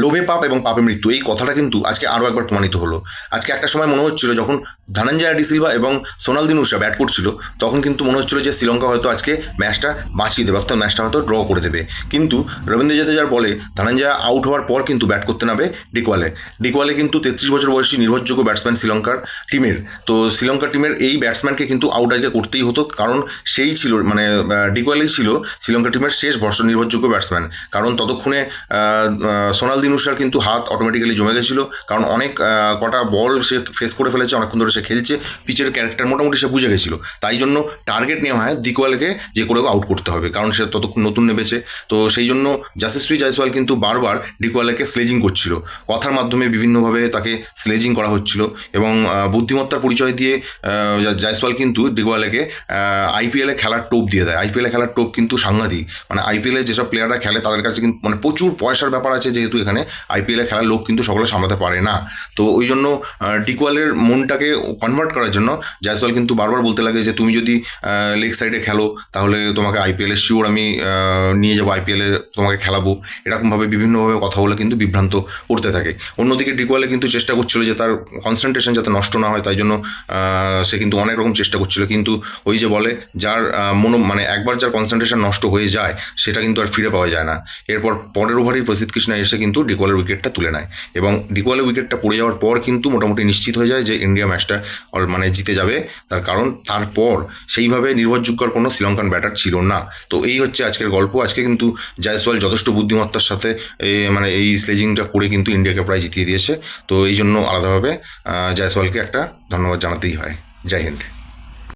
লোভে পাপ এবং পাপে মৃত্যু, এই কথাটা কিন্তু আজকে আরও একবার প্রমাণিত হলো। আজকে একটা সময় মনে হচ্ছিল যখন ধনঞ্জয় ডিসিলভা এবং সোনাল দিনুশা ব্যাট করছিল, তখন কিন্তু মনে হচ্ছিল যে শ্রীলঙ্কা হয়তো আজকে ম্যাচটা বাঁচিয়ে দেবে, অর্থাৎ ম্যাচটা হয়তো ড্র করে দেবে। কিন্তু রবীন্দ্র জাদেজার বলে ধনঞ্জয় আউট হওয়ার পর কিন্তু ব্যাট করতে নামে ডিকওয়ালে কিন্তু 33 বছর বয়সী নির্ভরযোগ্য ব্যাটসম্যান শ্রীলঙ্কার টিমের। তো শ্রীলঙ্কার টিমের এই ব্যাটসম্যানকে কিন্তু আউট আজকে করতেই হতো, কারণ সেই ছিল মানে ডিকওয়ালেই ছিল শ্রীলঙ্কা টিমের শেষ ভরসা নির্ভরযোগ্য ব্যাটসম্যান। কারণ ততক্ষণে সোনাল দিনুশার কিন্তু হাত অটোমেটিক্যালি জমে গেছিলো, কারণ অনেক কটা বল সে ফেস করে ফেলেছে, অনেকক্ষণ ধরে সে খেলছে, পিচের ক্যারেক্টার মোটামুটি সে বুঝে গেছিলো। তাই জন্য টার্গেট নেওয়া হয় ডিকওয়ালকে যে করেও আউট করতে হবে, কারণ সে ততক্ষণ নতুন নেমেছে। তো সেই জন্য যশস্বী জয়সওয়াল কিন্তু বারবার ডিকওয়ালকে স্লেজিং করছিল, কথার মাধ্যমে বিভিন্নভাবে তাকে স্লেজিং করা হচ্ছিল, এবং বুদ্ধিমত্তার পরিচয় দিয়ে জয়সওয়াল কিন্তু ডিকওয়ালকে আইপিএলে খেলার টোপ দিয়ে দেয়। আইপিএলে খেলার টোপ কিন্তু সাংঘাতিক, মানে আইপিএলে যেসব প্লেয়াররা খেলে তাদের কাছে কিন্তু মানে প্রচুর পয়সার ব্যাপার আছে, যেহেতু এখানে আইপিএলে খেলার লোক কিন্তু সকলে সামলাতে পারে না। তো ওই জন্য ডিকওয়ালের মনটাকে কনভার্ট করার জন্য জয়সওয়াল কিন্তু বারবার বলতে লাগে যে তুমি যদি লেগ সাইডে খেলো তাহলে তোমাকে আইপিএলে শিওর আমি নিয়ে যাবো, আইপিএলে তোমাকে খেলাবো, এরকমভাবে বিভিন্নভাবে কথা বলে কিন্তু বিভ্রান্ত করতে থাকে। অন্যদিকে ডিকওয়ালে কিন্তু চেষ্টা করছিল যে তার কনসেন্ট্রেশন যাতে নষ্ট না হয়, তাই জন্য সে কিন্তু অনেক রকম চেষ্টা করছিল। কিন্তু ওই যে বলে যার মানে একবার যার কনসেন্ট্রেশন নষ্ট হয়ে যায় সেটা কিন্তু আর ফিরে পাওয়া যায় না। এরপর পরের ওভারেই প্রসিদ্ধ কৃষ্ণা এসে কিন্তু ডিকওয়ালের উইকেটটা তুলে নেয়, এবং ডিকওয়ালের উইকেটটা পড়ে যাওয়ার পর কিন্তু মোটামুটি নিশ্চিত হয়ে যায় যে ইন্ডিয়া ম্যাচটা মানে জিতে যাবে। তার কারণ তারপর সেইভাবে নির্ভরযোগ্য কোনো শ্রীলঙ্কান ব্যাটার ছিল না। তো এই হচ্ছে আজকের গল্প। আজকে কিন্তু জয়সওয়াল যথেষ্ট বুদ্ধিমত্তার সাথে মানে এই স্লেজিংটা করে কিন্তু ইন্ডিয়াকে প্রায় জিতিয়ে দিয়েছে। তো এই জন্য আলাদাভাবে জয়সওয়ালকে একটা ধন্যবাদ জানাতেই হয়। জয় হিন্দ।